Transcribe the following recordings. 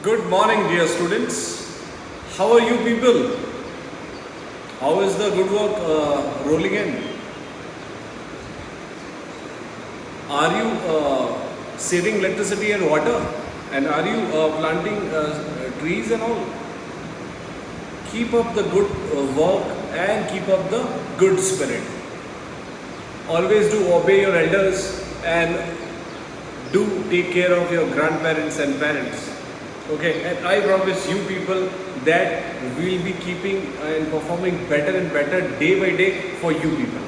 Good morning, dear students. How are you people? How is the good work rolling in? Are you saving electricity and water? And are you planting trees and all? Keep up the good work and keep up the good spirit. Always do obey your elders and do take care of your grandparents and parents. Okay, and I promise you people that we'll be keeping and performing better and better day by day for you people.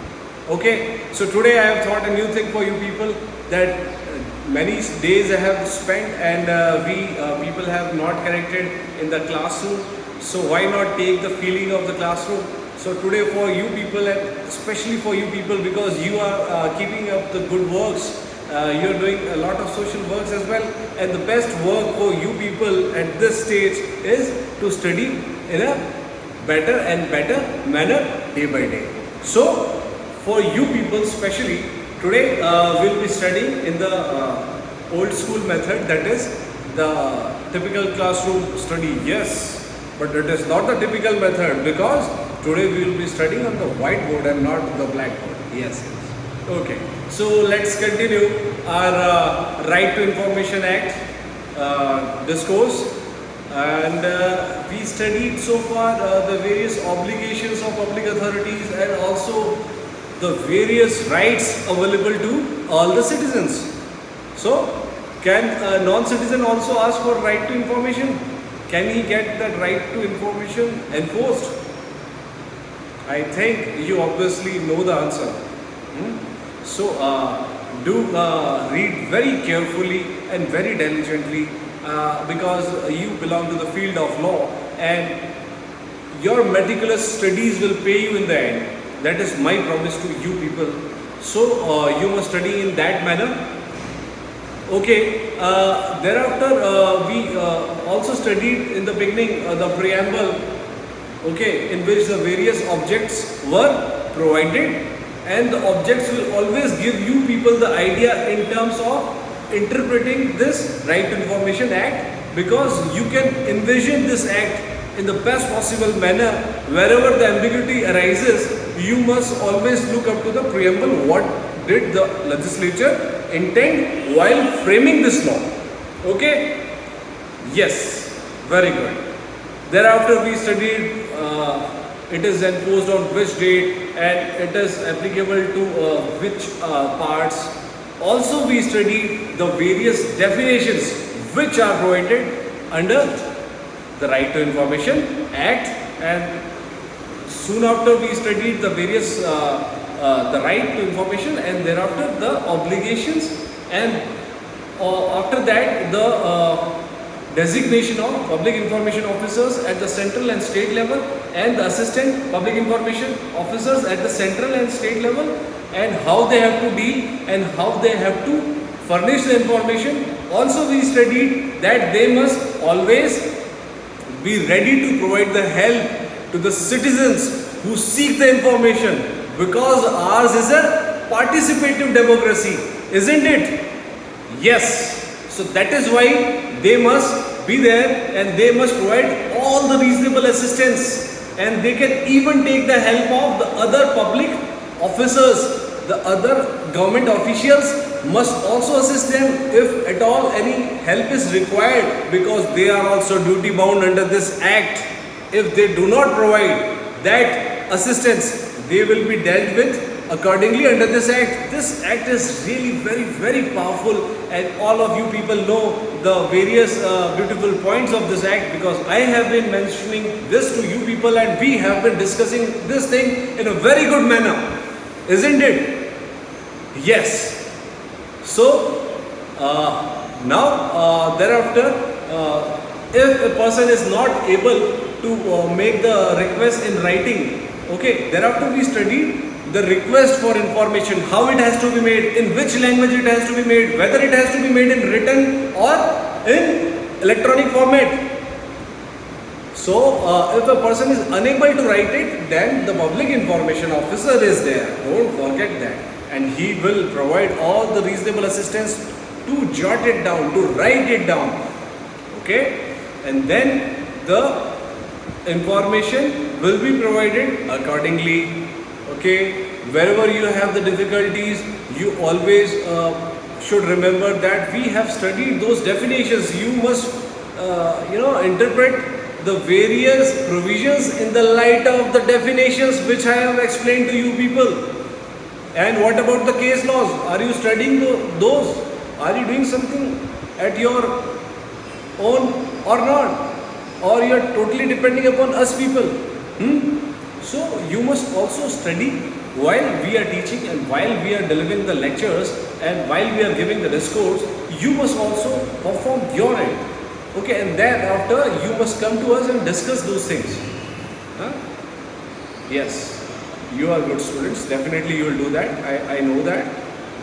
Okay, so today I have thought a new thing for you people that many days I have spent and we people have not connected in the classroom. So why not take the feeling of the classroom? So today for you people and especially for you people because you are keeping up the good works. You're doing a lot of social works as well, and the best work for you people at this stage is to study in a better and better manner day by day. So for you people especially today we'll be studying in the old school method, that is the typical classroom study. Yes, but it is not the typical method because today we will be studying on the whiteboard and not the blackboard. Yes. Okay, so let's continue our Right to Information Act discourse, and we studied so far the various obligations of public authorities and also the various rights available to all the citizens. So, can a non-citizen also ask for right to information? Can he get that right to information enforced? I think you obviously know the answer. So do read very carefully and very diligently because you belong to the field of law and your meticulous studies will pay you in the end. That is my promise to you people. So you must study in that manner. Okay, thereafter we also studied in the beginning the preamble, okay, in which the various objects were provided. And the objects will always give you people the idea in terms of interpreting this Right to Information Act, because you can envision this act in the best possible manner. Wherever the ambiguity arises, you must always look up to the preamble. What did the legislature intend while framing this law? Okay? Yes, very good. Thereafter we studied it is enforced on which date and it is applicable to which parts. Also we studied the various definitions which are provided under the Right to Information Act, and soon after we studied the various the right to information and thereafter the obligations, and after that the designation of public information officers at the central and state level and the assistant public information officers at the central and state level, and how they have to deal and how they have to furnish the information. Also we studied that they must always be ready to provide the help to the citizens who seek the information, because ours is a participative democracy, isn't it? Yes. So that is why they must be there and they must provide all the reasonable assistance, and they can even take the help of the other public officers. The other government officials must also assist them if at all any help is required, because they are also duty bound under this act. If they do not provide that assistance, they will be dealt with accordingly under this act. This act is really very powerful, and all of you people know the various beautiful points of this act, because I have been mentioning this to you people and we have been discussing this thing in a very good manner, isn't it? Yes. So now thereafter if a person is not able to make the request in writing, okay, thereafter we studied the request for information, how it has to be made, in which language it has to be made, whether it has to be made in written or in electronic format. So if a person is unable to write it, then the public information officer is there. Don't forget that. And he will provide all the reasonable assistance to jot it down, to write it down. Okay. and then the information will be provided accordingly. Okay, wherever you have the difficulties, you always should remember that we have studied those definitions. You must interpret the various provisions in the light of the definitions which I have explained to you people. And what about the case laws? Are you studying those? Are you doing something at your own or not? Or you are totally depending upon us people? So you must also study while we are teaching and while we are delivering the lectures and while we are giving the discourse. You must also perform your end. Okay, and then after you must come to us and discuss those things. Yes. You are good students, definitely you will do that. I know that,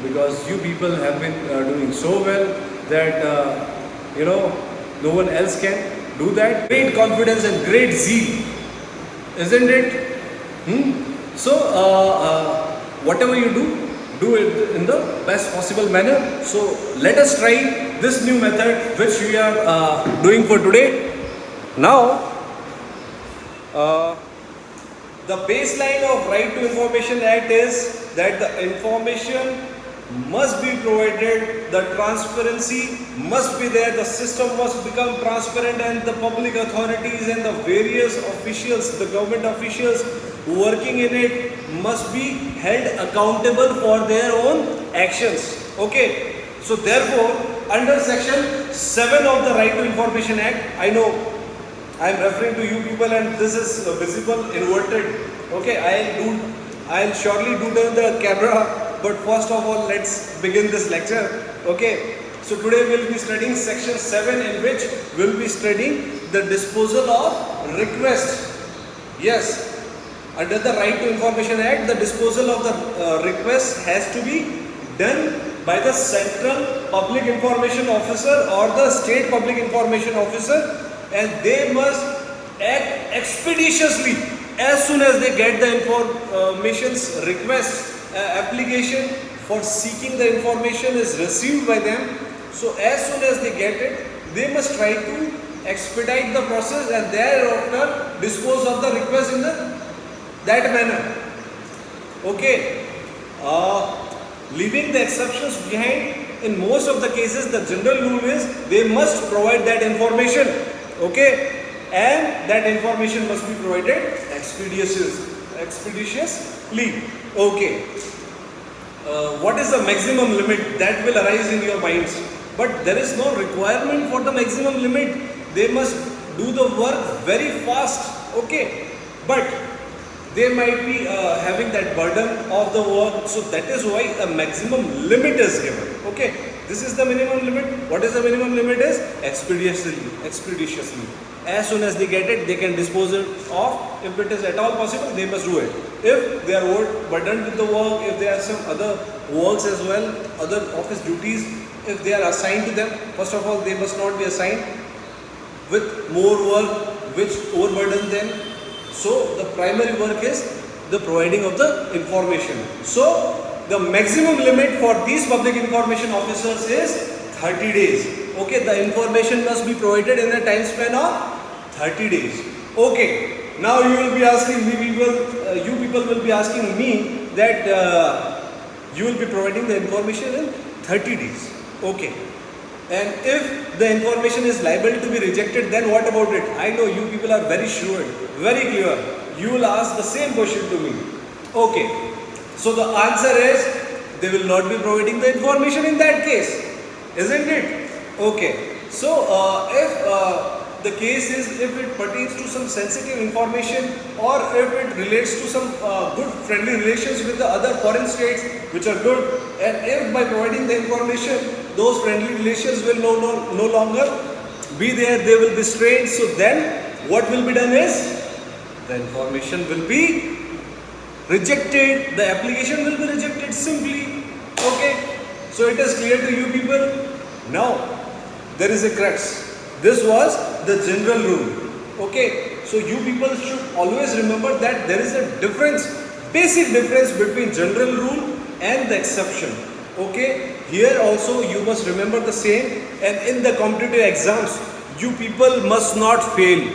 because you people have been doing so well that no one else can do that. Great confidence and great zeal, isn't it? So whatever you do it in the best possible manner. So let us try this new method which we are doing for today. Now the baseline of Right to Information Act is that the information must be provided, the transparency must be there, the system must become transparent, and the public authorities and the various officials, the government officials working in it must be held accountable for their own actions. Okay, so therefore under section 7 of the Right to Information Act, I know I am referring to you people and this is visible inverted. Okay, I'll surely do the camera, but first of all let's begin this lecture. Okay, so today we'll be studying section 7, in which we'll be studying the disposal of request. Yes, under the Right to Information Act, the disposal of the request has to be done by the Central Public Information Officer or the State Public Information Officer, and they must act expeditiously as soon as they get the information's request. Application for seeking the information is received by them. So as soon as they get it, they must try to expedite the process and thereafter dispose of the request in that manner. Okay, leaving the exceptions behind, in most of the cases the general rule is they must provide that information. Okay, and that information must be provided expeditiously. Okay, what is the maximum limit? That will arise in your minds, but there is no requirement for the maximum limit. They must do the work very fast. Okay, but they might be having that burden of the work, so that is why a maximum limit is given. Okay, this is the minimum limit. What is the minimum limit? Is expeditiously. As soon as they get it, they can dispose it of. If it is at all possible, they must do it. If they are burdened with the work, if there are some other works as well, other office duties, if they are assigned to them, first of all, they must not be assigned with more work which overburden them. So the primary work is the providing of the information. So the maximum limit for these public information officers is 30 days. Okay, the information must be provided in a time span of 30 days. Okay, now you will be asking me people, you people will be asking me that you will be providing the information in 30 days. Okay, and if the information is liable to be rejected, then what about it? I know you people are very shrewd, very clear. You will ask the same question to me. Okay, so the answer is they will not be providing the information in that case, isn't it? Okay, so if the case is, if it pertains to some sensitive information or if it relates to some good friendly relations with the other foreign states which are good, and if by providing the information those friendly relations will no longer be there, they will be strained, so then what will be done is the information will be rejected, the application will be rejected simply. Okay, so it is clear to you people. Now there is a crux. This was the general rule. Okay, so you people should always remember that there is a difference, basic difference between general rule and the exception. Okay, here also you must remember the same, and in the competitive exams You people must not fail.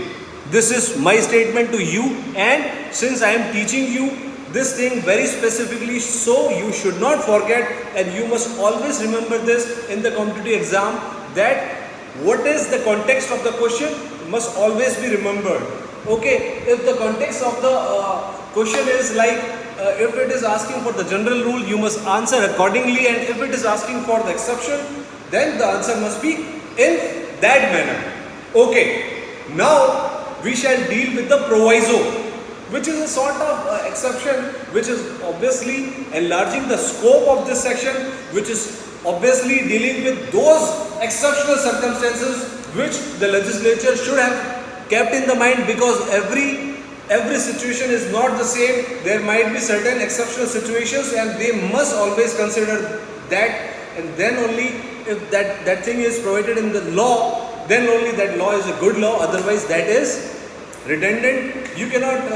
This is my statement to you, and since I am teaching you this thing very specifically, so you should not forget, and you must always remember this in the competitive exam, that what is the context of the question must always be remembered. Okay, if the context of the question is like, if it is asking for the general rule, you must answer accordingly, and if it is asking for the exception, then the answer must be in that manner. Okay, now we shall deal with the proviso, which is a sort of exception, which is obviously enlarging the scope of this section, which is obviously dealing with those exceptional circumstances which the legislature should have kept in the mind, because every situation is not the same. There might be certain exceptional situations, and they must always consider that, and then only if that thing is provided in the law, then only that law is a good law. Otherwise that is redundant. You cannot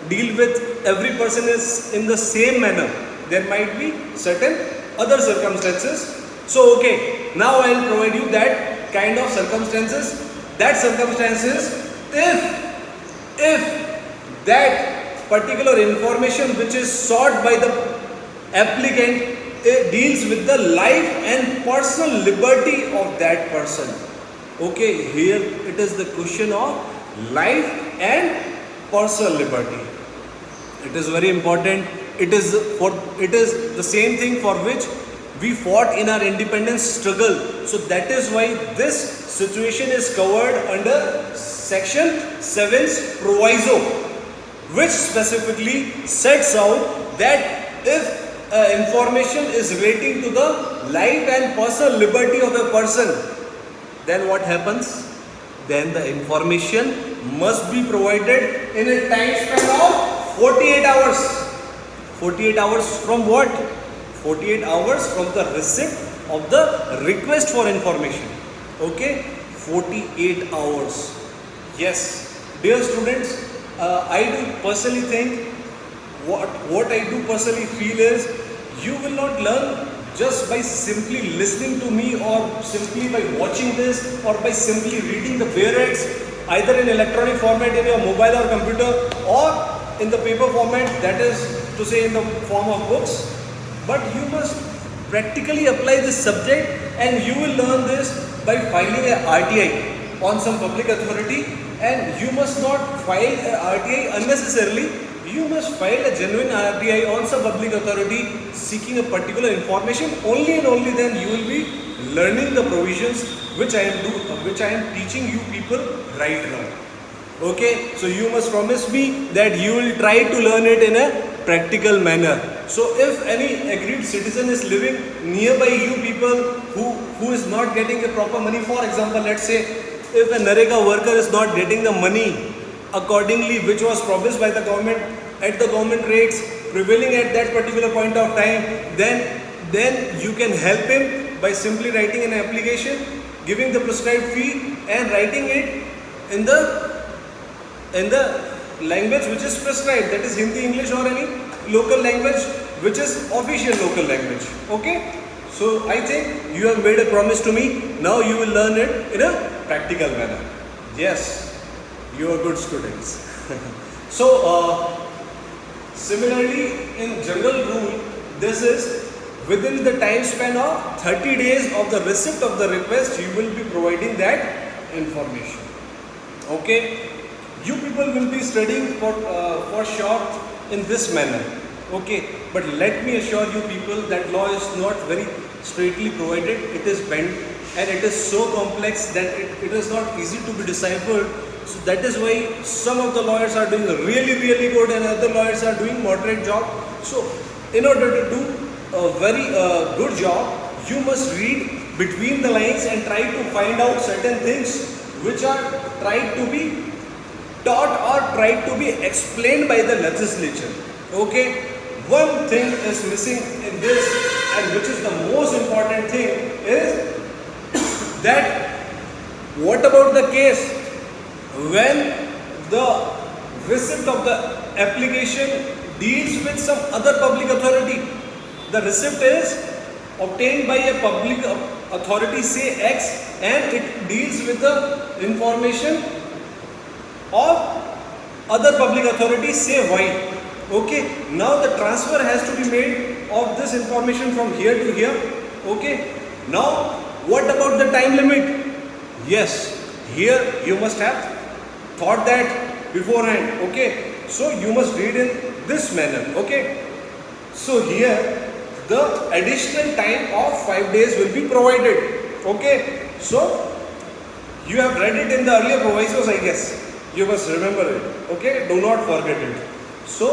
deal with every person is in the same manner. There might be certain other circumstances. So okay, now I will provide you that kind of circumstances. That circumstances, if that particular information which is sought by the applicant, it deals with the life and personal liberty of that person. Okay, here it is the question of life and personal liberty. It is very important. It is the same thing for which we fought in our independence struggle. So that is why this situation is covered under section 7's proviso, which specifically sets out that if information is relating to the life and personal liberty of a person, then what happens? Then the information must be provided in a time span of 48 hours. 48 hours from what? 48 hours from the receipt of the request for information. Okay, 48 hours. Yes, dear students, I do personally think, what I do personally feel is, you will not learn just by simply listening to me, or simply by watching this, or by simply reading the barracks, either in electronic format in your mobile or computer, or in the paper format, that is to say in the form of books. But you must practically apply this subject, and you will learn this by filing a RTI on some public authority. And you must not file a RTI unnecessarily. You must file a genuine RTI on some public authority seeking a particular information. Only and only then you will be learning the provisions which I am teaching you people right now. Okay, so you must promise me that you will try to learn it in a practical manner. So if any aggrieved citizen is living nearby you people who is not getting the proper money, for example, let's say if a NREGA worker is not getting the money accordingly which was promised by the government at the government rates prevailing at that particular point of time, then you can help him by simply writing an application, giving the prescribed fee, and writing it in the language which is prescribed, that is Hindi, English, or any local language which is official local language. Okay, so I think you have made a promise to me. Now you will learn it in a practical manner. Yes, you are good students. So similarly, in general rule, this is within the time span of 30 days of the receipt of the request, you will be providing that information. Okay, you people will be studying for sure in this manner. Okay, but let me assure you people that law is not very straightly provided. It is bent, and it is so complex that it is not easy to be deciphered. So that is why some of the lawyers are doing a really good, and other lawyers are doing moderate job. So in order to do a very good job, you must read between the lines and try to find out certain things which are tried to be taught or tried to be explained by the legislature. Okay, one thing is missing in this, and which is the most important thing, is that what about the case when the receipt of the application deals with some other public authority? The receipt is obtained by a authority say X and it deals with the information of other public authority say Y. Okay, now the transfer has to be made of this information from here to here. Okay, now what about the time limit? Yes, here you must have thought that beforehand. Okay, so you must read in this manner. Okay, so here the additional time of 5 days will be provided. Okay, so you have read it in the earlier provisos, I guess. You must remember it. Okay, do not forget it. So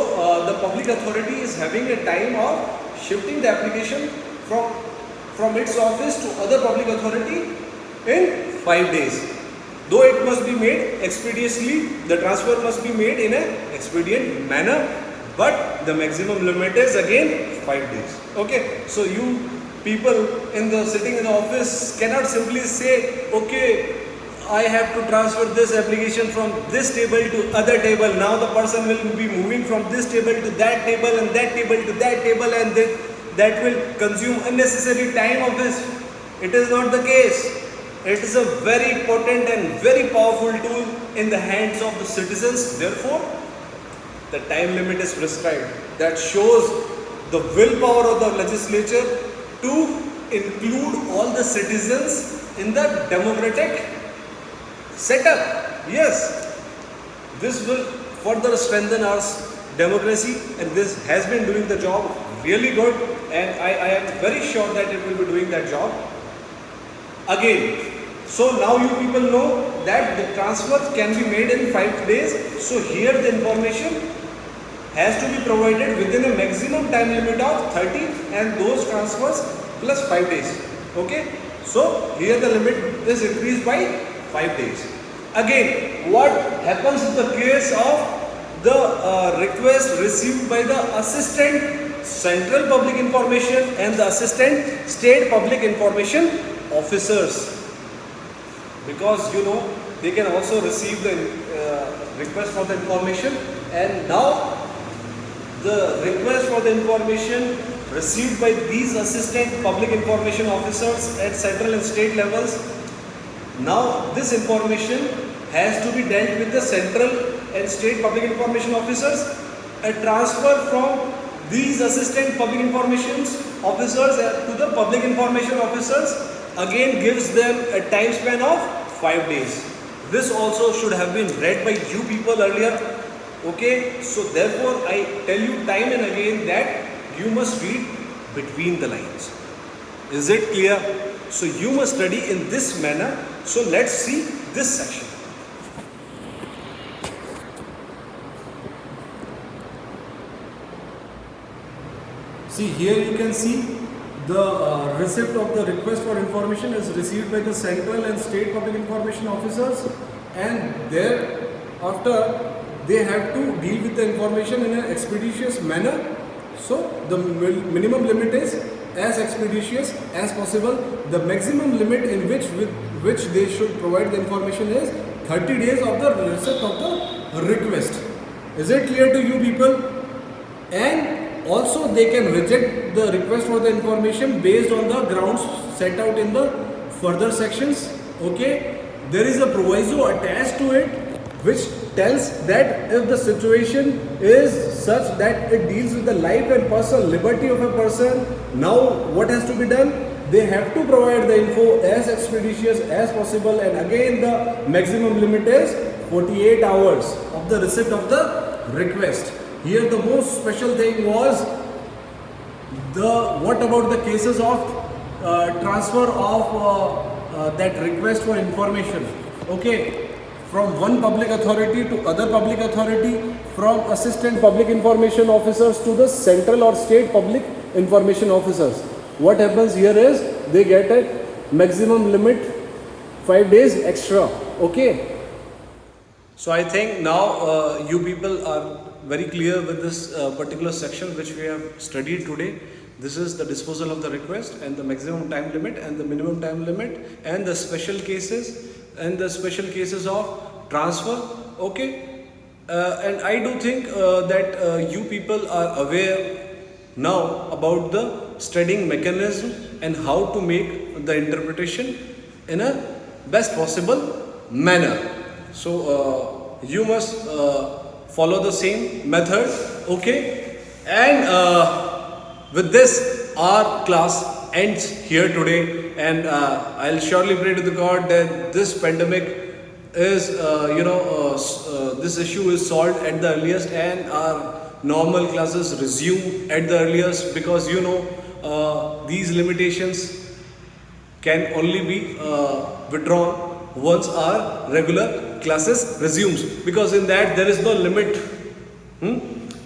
the public authority is having a time of shifting the application from its office to other public authority in 5 days. Though it must be made expeditiously, the transfer must be made in an expedient manner, but the maximum limit is again 5 days. Okay, so you people in the sitting in the office cannot simply say, okay, I have to transfer this application from this table to other table. Now the person will be moving from this table to that table and that table to that table, and that will consume unnecessary time of this. It is not the case. It is a very potent and very powerful tool in the hands of the citizens. Therefore, the time limit is prescribed. That shows the willpower of the legislature to include all the citizens in the democratic setup. Yes, this will further strengthen our democracy, and this has been doing the job really good, and I am very sure that it will be doing that job again. So now you people know that the transfer can be made in 5 days. So here the information has to be provided within a maximum time limit of 30, and those transfers plus 5 days. Okay, so here the limit is increased by 5 days. Again, what happens in the case of the request received by the assistant central public information and the assistant state public information officers? Because you know they can also receive the request for the information, and now the request for the information received by these assistant public information officers at central and state levels, now this information has to be dealt with the central and state public information officers. A transfer from these assistant public information officers to the public information officers again gives them a time span of 5 days. This also should have been read by you people earlier. Okay, so therefore I tell you time and again that you must read between the lines. Is it clear? So you must study in this manner. So let's see this section. See, here you can see the receipt of the request for information is received by the central and state public information officers, and thereafter they have to deal with the information in an expeditious manner. So the minimum limit is as expeditious as possible. The maximum limit in which they should provide the information is 30 days of the receipt of the request. Is it clear to you people? And also they can reject the request for the information based on the grounds set out in the further sections. Okay, there is a proviso attached to it which tells that if the situation is such that it deals with the life and personal liberty of a person, now what has to be done? They have to provide the info as expeditious as possible, and again the maximum limit is 48 hours of the receipt of the request. Here the most special thing was what about the cases of transfer of that request for information, okay, from one public authority to other public authority, from assistant public information officers to the central or state public information officers. What happens here is they get a maximum limit 5 days extra. Okay, so I think now you people are very clear with this particular section which we have studied today. This is the disposal of the request and the maximum time limit and the minimum time limit and the special cases of transfer. Okay, and I do think that you people are aware now about the studying mechanism and how to make the interpretation in a best possible manner. So you must follow the same method, okay? And with this, our class ends here today, and I'll surely pray to the God that this pandemic is, this issue is solved at the earliest, and our normal classes resume at the earliest, because these limitations can only be withdrawn once our regular classes resumes, because in that there is no limit.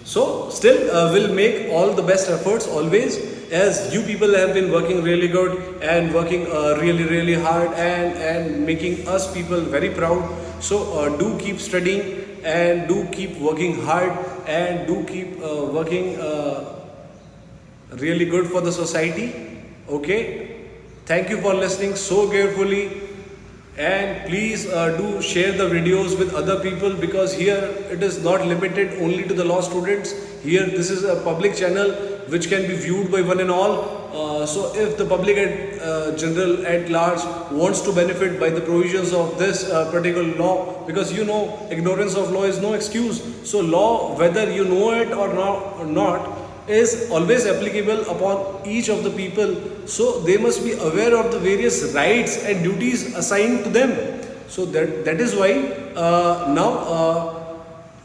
So still we'll make all the best efforts always, as you people have been working really good and working really hard, and making us people very proud. So do keep studying, and do keep working hard, and do keep working really good for the society, okay? Thank you for listening so carefully, and please do share the videos with other people, because here it is not limited only to the law students. Here this is a public channel which can be viewed by one and all. So if the public at general at large wants to benefit by the provisions of this particular law, because ignorance of law is no excuse. So law, whether you know it or not, is always applicable upon each of the people. So they must be aware of the various rights and duties assigned to them. So that is why now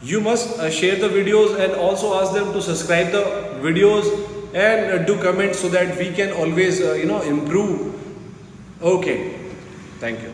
you must share the videos, and also ask them to subscribe the videos, and do comment, so that we can always improve. Okay, thank you.